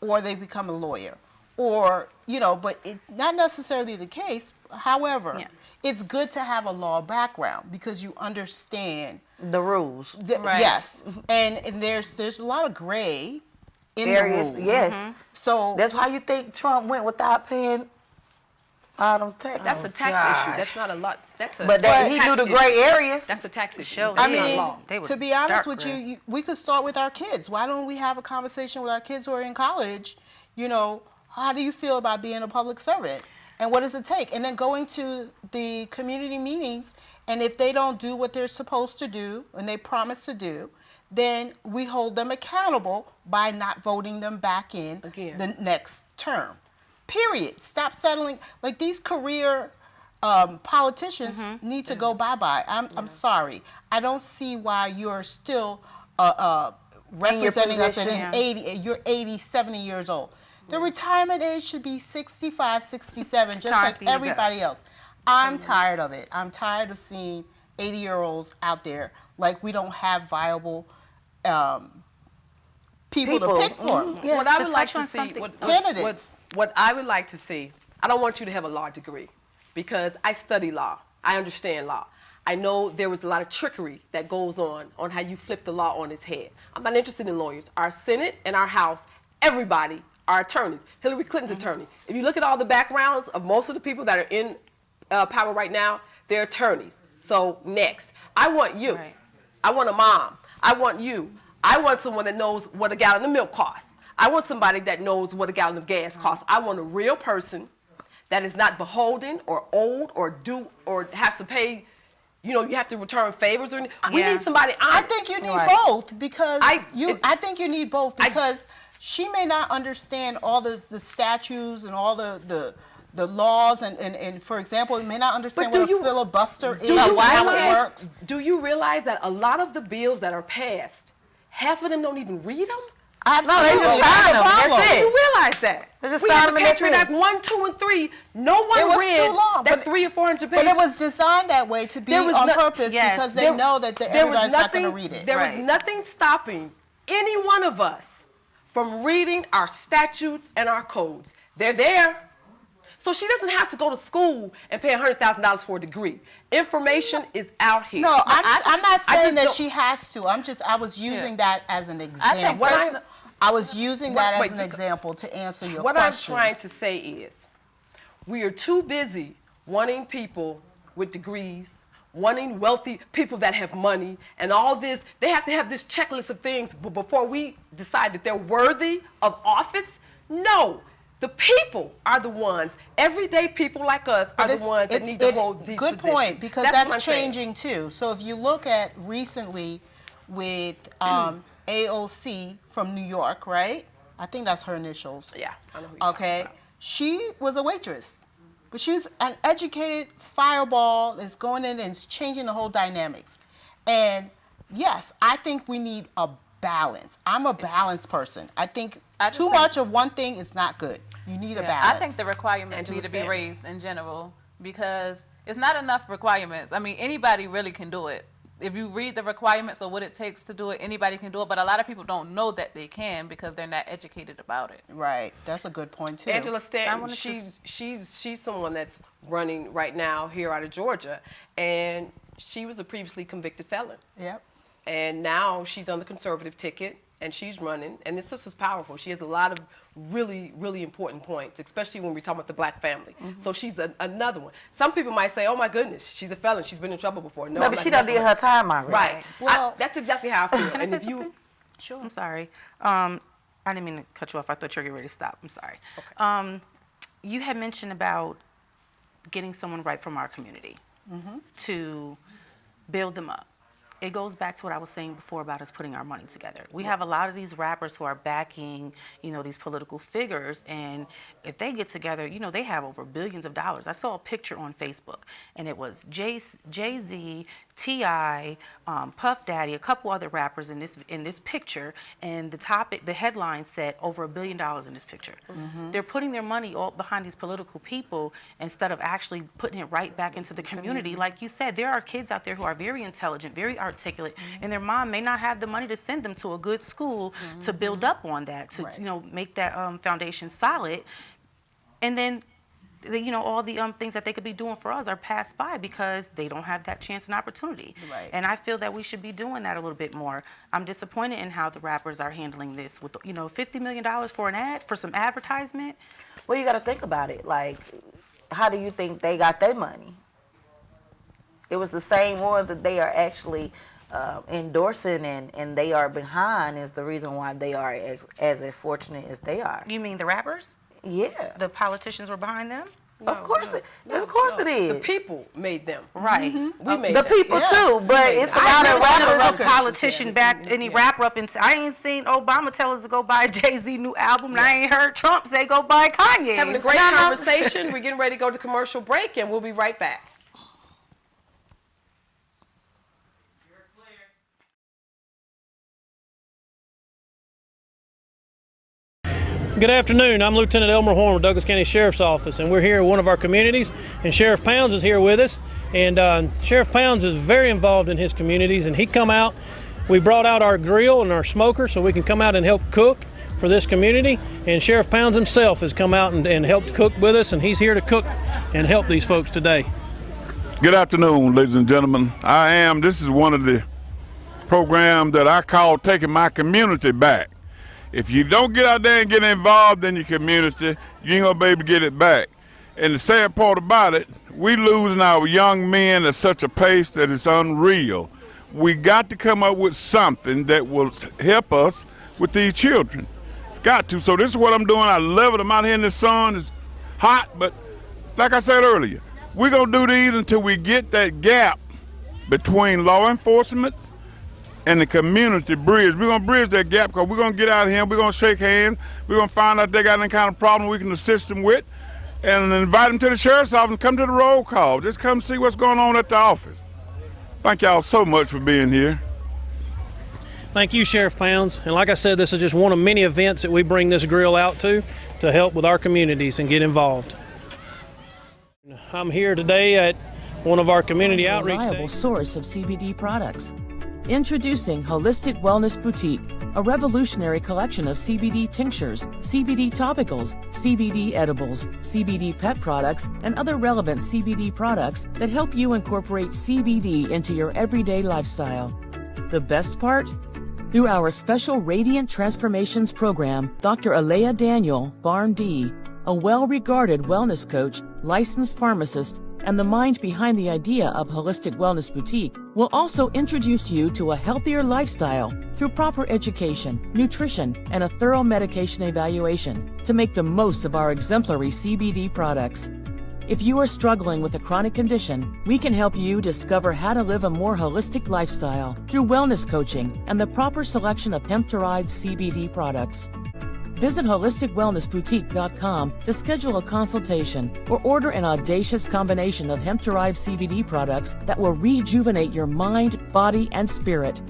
or they become a lawyer. Or, but it's not necessarily the case. However, it's good to have a law background because you understand the rules. Yes. And there's a lot of gray in the rules. Yes. So that's why you think Trump went without paying all them taxes. That's a tax issue. That's not a lot. But he knew the gray areas. That's a tax issue. I mean, to be honest with you, we could start with our kids. Why don't we have a conversation with our kids who are in college? How do you feel about being a public servant? And what does it take? And then going to the community meetings, and if they don't do what they're supposed to do and they promise to do, then we hold them accountable by not voting them back in the next term. Period. Stop settling. Like these career politicians need to go bye-bye. I'm sorry. I don't see why you're still representing us at 80. You're 80, 70 years old. The retirement age should be 65, 67, just like everybody else. I'm tired of it. I'm tired of seeing 80-year-olds out there like we don't have viable people to pick for. What I would like to see, candidates. What I would like to see, I don't want you to have a law degree because I study law. I understand law. I know there was a lot of trickery that goes on how you flip the law on its head. I'm not interested in lawyers. Our Senate and our House, everybody are attorneys. Hillary Clinton's attorney. If you look at all the backgrounds of most of the people that are in power right now, they're attorneys. So next, I want you. Right. I want a mom. I want you. I want someone that knows what a gallon of milk costs. I want somebody that knows what a gallon of gas costs. I want a real person that is not beholden or old or have to pay, you have to return favors or we need somebody honest. I think you need both because I think you need both because she may not understand all the statutes and all the laws and for example, may not understand what a filibuster is, how it works. Do you realize that a lot of the bills that are passed, half of them don't even read them? Absolutely. No, they just sign them. That's it. You realize that? They just we sign had them the and that's Patriot it. Act 1, 2, and 3. No one read too long, that 300 or 400 pages. But it was designed that way to be on purpose because they know that everybody's not going to read it. There was nothing stopping any one of us from reading our statutes and our codes. They're there. So she doesn't have to go to school and pay $100,000 for a degree. Information is out here. No, I'm not saying that she has to. I was using that as an example. I was using that as an example to answer your question. What I'm trying to say is, we are too busy wanting people with degrees, wanting wealthy people that have money, and all this. They have to have this checklist of things before we decide that they're worthy of office. No. The people are the ones, everyday people like us are the ones that need to hold these positions. Good point, because that's changing too. So if you look at recently with AOC from New York, right? I think that's her initials. Yeah, I know who you're talking about. She was a waitress, but she's an educated fireball, is going in and changing the whole dynamics. And yes, I think we need a balance. I'm a balanced person. I think too much of one thing is not good. You need a balance. I think the requirements need to be raised in general because it's not enough requirements. I mean, anybody really can do it. If you read the requirements of what it takes to do it, anybody can do it. But a lot of people don't know that they can because they're not educated about it. Right. That's a good point too. Angela Stanton, she's someone that's running right now here out of Georgia, and she was a previously convicted felon. Yep. And now she's on the conservative ticket, and she's running. And this sister's powerful. She has a lot of really, really important points, especially when we're talking about the black family. So she's another one. Some people might say, oh, my goodness, she's a felon. She's been in trouble before. No, but she done did her time already. Right. Well, that's exactly how I feel. Can I say something? Sure. I'm sorry. I didn't mean to cut you off. I thought you were getting ready to stop. I'm sorry. Okay. You had mentioned about getting someone right from our community to build them up. It goes back to what I was saying before about us putting our money together. We have a lot of these rappers who are backing, these political figures, and if they get together, they have over billions of dollars. I saw a picture on Facebook, and it was Jay-Z, T.I., Puff Daddy, a couple other rappers in this picture, and the headline said over $1 billion in this picture. They're putting their money all behind these political people instead of actually putting it right back into the community. Like you said, there are kids out there who are very intelligent, very articulate, and their mom may not have the money to send them to a good school to build up on that, to make that foundation solid, and then all the things that they could be doing for us are passed by because they don't have that chance and opportunity. Right. And I feel that we should be doing that a little bit more. I'm disappointed in how the rappers are handling this with, $50 million for an ad, for some advertisement. Well, you got to think about it. Like, how do you think they got their money? It was the same ones that they are actually endorsing and they are behind is the reason why they are as fortunate as they are. You mean the rappers? Yeah. The politicians were behind them? Of course it is. The people made them. Right. We made the them. people too, but it's a lot of rappers. A politician back any rap up and I ain't seen Obama tell us to go buy Jay-Z new album, and I ain't heard Trump say go buy Kanye. Having a great conversation. We're getting ready to go to commercial break, and we'll be right back. Good afternoon. I'm Lieutenant Elmer Horn with Douglas County Sheriff's Office, and we're here in one of our communities, and Sheriff Pounds is here with us. And Sheriff Pounds is very involved in his communities, and he come out. We brought out our grill and our smoker so we can come out and help cook for this community. And Sheriff Pounds himself has come out and helped cook with us, and he's here to cook and help these folks today. Good afternoon, ladies and gentlemen. This is one of the programs that I call Taking My Community Back. If you don't get out there and get involved in your community, you ain't gonna be able to get it back. And the sad part about it, we losing our young men at such a pace that it's unreal. We got to come up with something that will help us with these children. Got to. So this is what I'm doing. I love it. I'm out here in the sun. It's hot, but like I said earlier, we're going to do these until we get that gap between law enforcement and the community bridge. We're going to bridge that gap because we're going to get out of here, we're going to shake hands, we're going to find out if they got any kind of problem we can assist them with, and invite them to the sheriff's office and come to the roll call. Just come see what's going on at the office. Thank y'all so much for being here. Thank you, Sheriff Pounds. And like I said, this is just one of many events that we bring this grill out to help with our communities and get involved. I'm here today at one of our community outreach reliable days. source of CBD products. Introducing Holistic Wellness Boutique, a revolutionary collection of CBD tinctures, CBD topicals, CBD edibles, CBD pet products, and other relevant CBD products that help you incorporate CBD into your everyday lifestyle. The best part? Through our special Radiant Transformations program, Dr. Alea Daniel, PharmD, a well-regarded wellness coach, licensed pharmacist, and the mind behind the idea of Holistic Wellness Boutique, will also introduce you to a healthier lifestyle through proper education, nutrition, and a thorough medication evaluation to make the most of our exemplary CBD products. If you are struggling with a chronic condition, we can help you discover how to live a more holistic lifestyle through wellness coaching and the proper selection of hemp-derived CBD products. Visit holisticwellnessboutique.com to schedule a consultation or order an audacious combination of hemp-derived CBD products that will rejuvenate your mind, body, and spirit.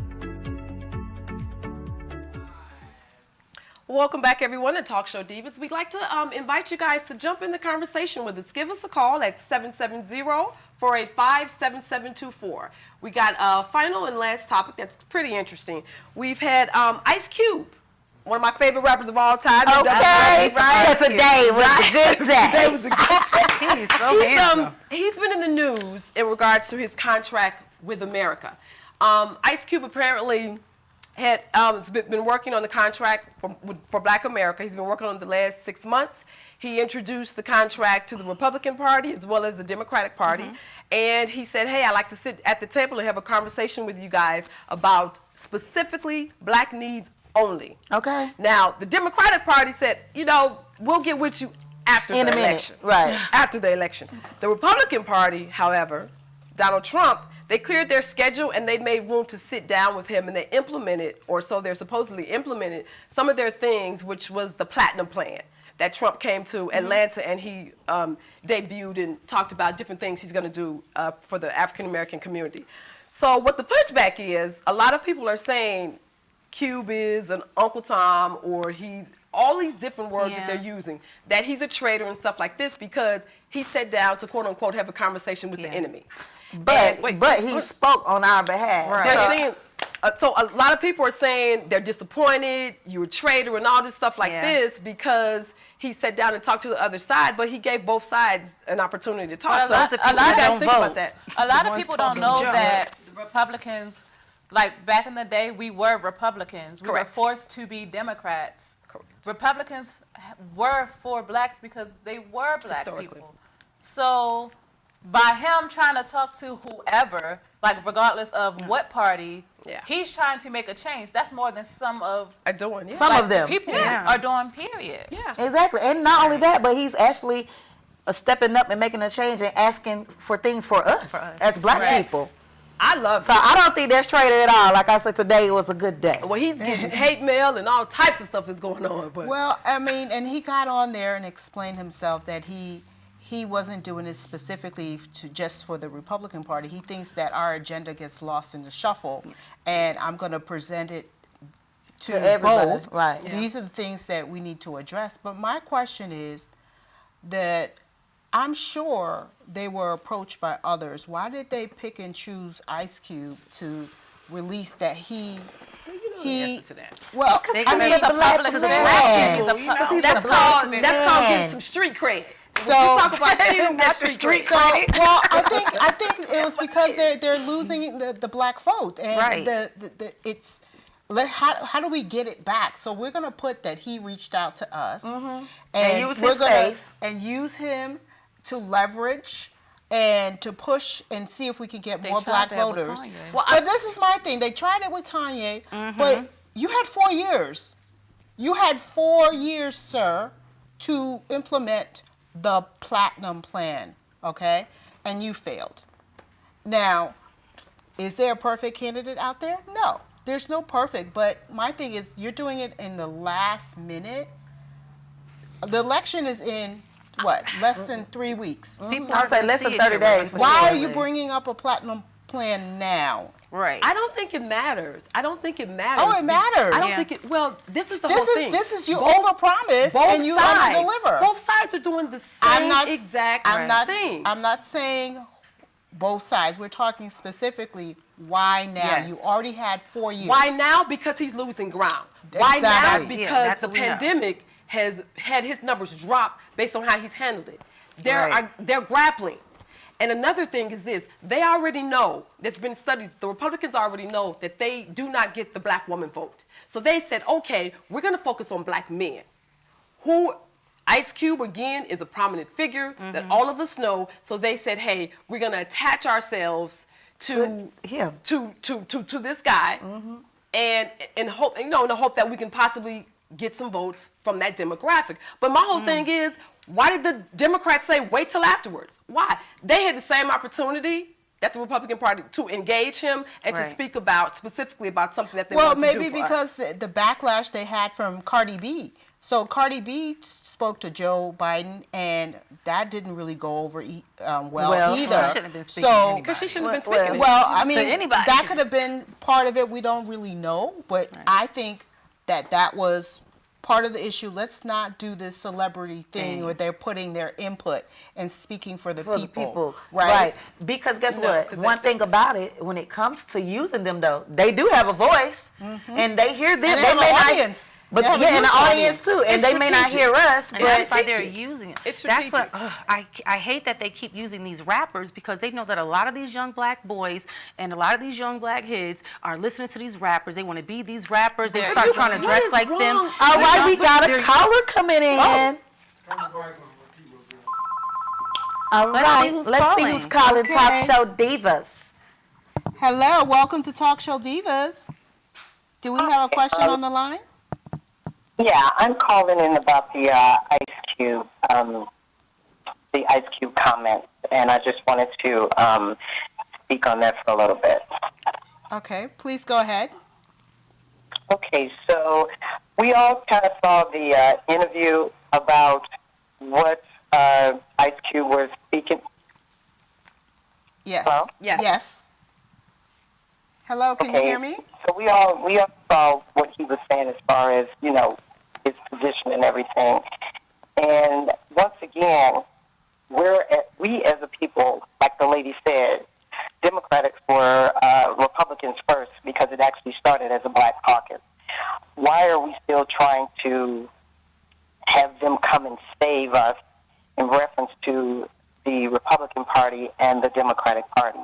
Welcome back, everyone, to Talk Show Divas. We'd like to invite you guys to jump in the conversation with us. Give us a call at 770-485-7724. We got a final and last topic that's pretty interesting. We've had Ice Cube, one of my favorite rappers of all time. Okay, right. Today was a good day. Today was a good day. He's so handsome. He's been in the news in regards to his contract with America. Ice Cube apparently had been working on the contract for Black America. He's been working on it the last 6 months. He introduced the contract to the Republican Party as well as the Democratic Party. And he said, hey, I'd like to sit at the table and have a conversation with you guys about specifically Black needs only. Okay. Now, the Democratic Party said, you know, we'll get with you after the election. Right. After the election. The Republican Party, however, Donald Trump, they cleared their schedule and they made room to sit down with him, and they implemented, or so they're supposedly implemented, some of their things, which was the Platinum Plan that Trump came to Atlanta and he debuted and talked about different things he's going to do for the African American community. So what the pushback is, a lot of people are saying Cube is an Uncle Tom, or he's all these different words that they're using, that he's a traitor and stuff like this because he sat down to quote unquote have a conversation with the enemy. But he spoke on our behalf. Right. They're saying, so a lot of people are saying they're disappointed, you're a traitor and all this stuff like this because he sat down and talked to the other side, but he gave both sides an opportunity to talk. A lot of people don't know Joe. that Republicans, like back in the day, we were Republicans. We Correct. were forced to be Democrats. Correct. Republicans were for blacks because they were black people. So by him trying to talk to whoever, like regardless of what party, he's trying to make a change. That's more than some of some of them people are doing, period. Exactly. And not only that, but he's actually stepping up and making a change and asking for things for us, as black people. I love So I don't think that's traitor at all. Like I said, today was a good day. Well, he's getting hate mail and all types of stuff that's going on. But Well, I mean, and he got on there and explained himself that he wasn't doing it specifically just for the Republican Party. He thinks that our agenda gets lost in the shuffle, and I'm going to present it to everybody. both. Right. These are the things that we need to address. But my question is that I'm sure they were approached by others. Why did they pick and choose Ice Cube to release that he? answer to that. Well, I mean, he's a public man. That's called getting some street credit. So when you talk about Cube, that's street credit. Well, I think it was because they're losing the black vote, and it's. How do we get it back? So we're going to put that he reached out to us, and use his face, and use him to leverage and to push and see if we can get more black voters. Well, but this is my thing. They tried it with Kanye, but you had 4 years. You had 4 years, sir, to implement the platinum plan, okay? And you failed. Now, is there a perfect candidate out there? No, there's no perfect, but my thing is you're doing it in the last minute. The election is in, what, less than 3 weeks. People I would say less than 30 days. Why are you bringing up a platinum plan now? Right. I don't think it matters. I don't think it matters. Oh, it matters. I don't think it. Well, this is the whole thing. This is you overpromise and you underdeliver. Both sides are doing the same exact thing. I'm not saying both sides. We're talking specifically why now. Yes. You already had 4 years. Why now? Because he's losing ground. Why now? Because the pandemic has had his numbers drop based on how he's handled it. They're grappling. And another thing is this, they already know, there's been studies, the Republicans already know that they do not get the black woman vote. So they said, okay, we're gonna focus on black men. Who, Ice Cube again is a prominent figure that all of us know. So they said, hey, we're gonna attach ourselves to him, to this guy, and hope, in the hope that we can possibly get some votes from that demographic. But my whole thing is, why did the Democrats say wait till afterwards? Why? They had the same opportunity that the Republican Party to engage him and to speak about specifically about something that they wanted to do. Well, maybe because the backlash they had from Cardi B. So Cardi B spoke to Joe Biden, and that didn't really go over well either. She shouldn't have been speaking because she shouldn't have been speaking. Well, I mean, that could have been part of it. We don't really know, but I think that was part of the issue. Let's not do this celebrity thing where they're putting their input and speaking for the people. Right? Because guess what? One thing about it, when it comes to using them, though, they do have a voice, and they hear them. And they have an audience. But yeah, and the audience too, and they may not hear us. And that's why they're using it. It's that's what I hate that they keep using these rappers, because they know that a lot of these young black boys and a lot of these young black kids are listening to these rappers. They want to be these rappers. They start trying to dress like them. All right, we got a caller coming in. All right, let's see who's calling. Talk Show Divas. Hello, welcome to Talk Show Divas. Do we have a question on the line? Yeah, I'm calling in about the Ice Cube comment, and I just wanted to speak on that for a little bit. Okay, please go ahead. Okay, so we all kind of saw the interview about what Ice Cube was speaking. Yes. Hello? Yes. Hello, can you hear me? So we all saw what he was saying as far as, his position and everything. And once again, we as a people, like the lady said, Democrats were Republicans first because it actually started as a black caucus. Why are we still trying to have them come and save us in reference to the Republican Party and the Democratic Party?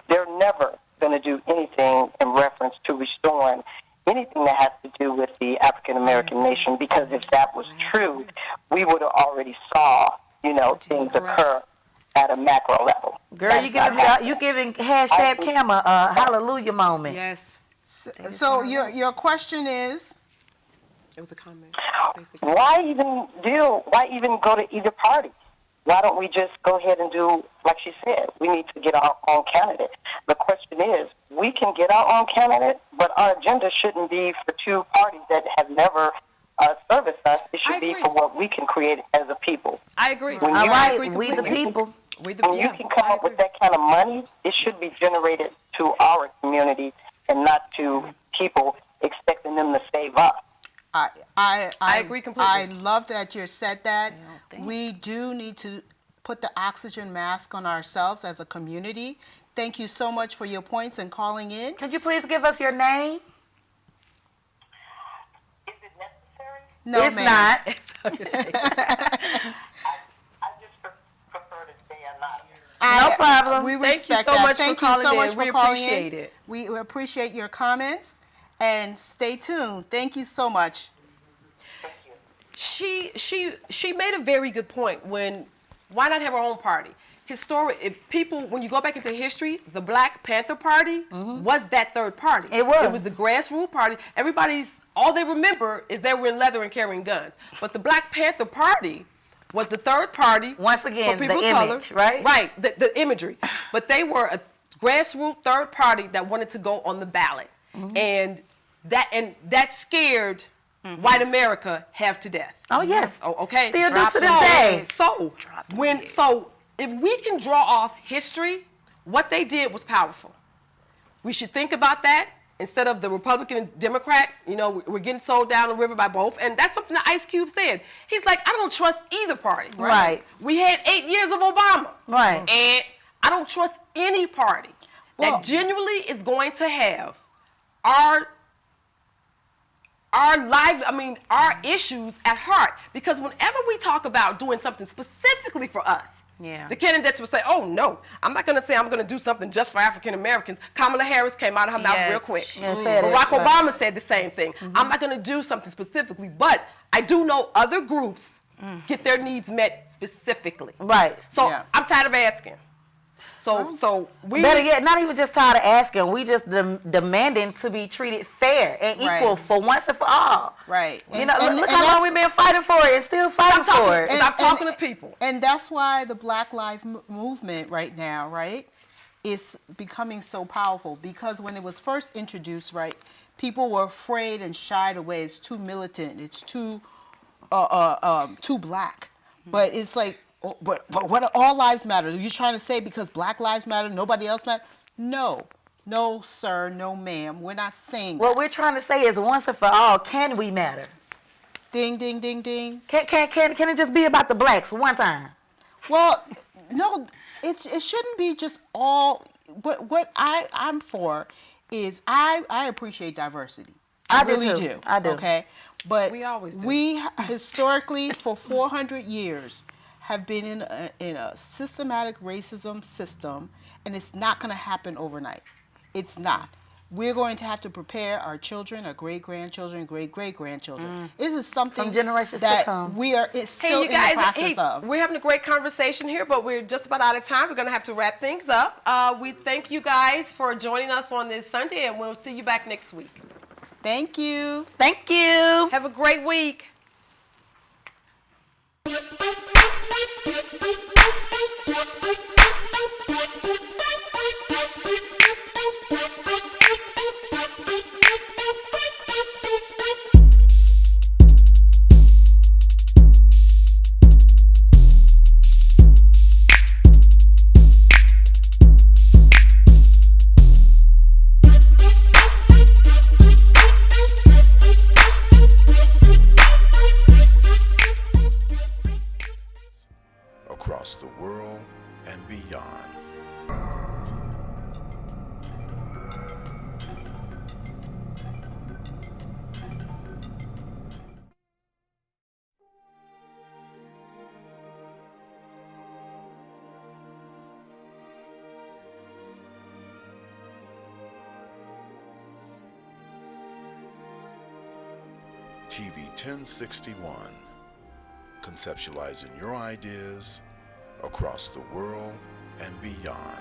They're never going to do anything in reference to restoring anything that has to do with the African American nation, because if that was true, we would have already saw, things occur at a macro level. Girl, you giving hashtag Cam a hallelujah moment. Yes. So your question is? It was a comment. Basically. Why even go to either party? Why don't we just go ahead and do, like she said, we need to get our own candidate. The question is, we can get our own candidate, but our agenda shouldn't be for two parties that have never serviced us. It should be for what we can create as a people. I agree. All right, we the people. When you can come up with that kind of money, it should be generated to our community and not to people expecting them to save us. I agree completely. I love that you said that. We do need to put the oxygen mask on ourselves as a community. Thank you so much for your points and calling in. Could you please give us your name? Is it necessary? No, it's ma'am. not. I just prefer to stay anonymous. No problem. We Thank you respect so that. much Thank for you calling so in. much for We calling appreciate in. it. We appreciate your comments and stay tuned. Thank you so much. She made a very good point. Why not have our own party? When you go back into history, the Black Panther Party was that third party. It was. It was the grassroots party. All they remember is they were in leather and carrying guns. But the Black Panther Party was the third party. Once again, for people the of color. image, right? Right, the imagery. But they were a grassroots third party that wanted to go on the ballot. And that scared white America half to death. Oh, yes. Oh, okay. Still do to this day. So if we can draw off history, what they did was powerful. We should think about that instead of the Republican and Democrat. You know, we're getting sold down the river by both, and that's something that Ice Cube said. He's like, I don't trust either party. Right. We had 8 years of Obama. Right. And I don't trust any party that genuinely is going to have our issues at heart. Because whenever we talk about doing something specifically for us, the candidates will say, oh, no, I'm not going to say I'm going to do something just for African Americans. Kamala Harris came out of her mouth real quick. Barack Obama said the same thing. I'm not going to do something specifically, but I do know other groups get their needs met specifically. Right. So I'm tired of asking. So we better yet, not even just tired of asking. We just demanding to be treated fair and equal for once and for all. Right. You know, look how long we've been fighting for it and still fighting for it. Stop talking to people. And that's why the Black Lives Movement right now, right, is becoming so powerful. Because when it was first introduced, right, people were afraid and shied away. It's too militant. It's too black. But it's like, but what? All lives matter. Are you trying to say because Black lives matter, nobody else matter? No, sir, no, ma'am. We're not saying what we're trying to say is once and for all, can we matter? Ding, ding, ding, ding. Can it just be about the blacks one time? Well, no, it shouldn't be just all. What I'm for is I appreciate diversity. I really do. I do. Okay, but we always do. We historically for 400 years. Have been in a systematic racism system, and it's not going to happen overnight. It's not. We're going to have to prepare our children, our great-grandchildren, great-great-grandchildren. This is something from generations that to come. we are still in the process of. We're having a great conversation here, but we're just about out of time. We're going to have to wrap things up. We thank you guys for joining us on this Sunday, and we'll see you back next week. Thank you. Thank you. Have a great week. Across the world and beyond. TV 1061, conceptualizing your ideas across the world and beyond.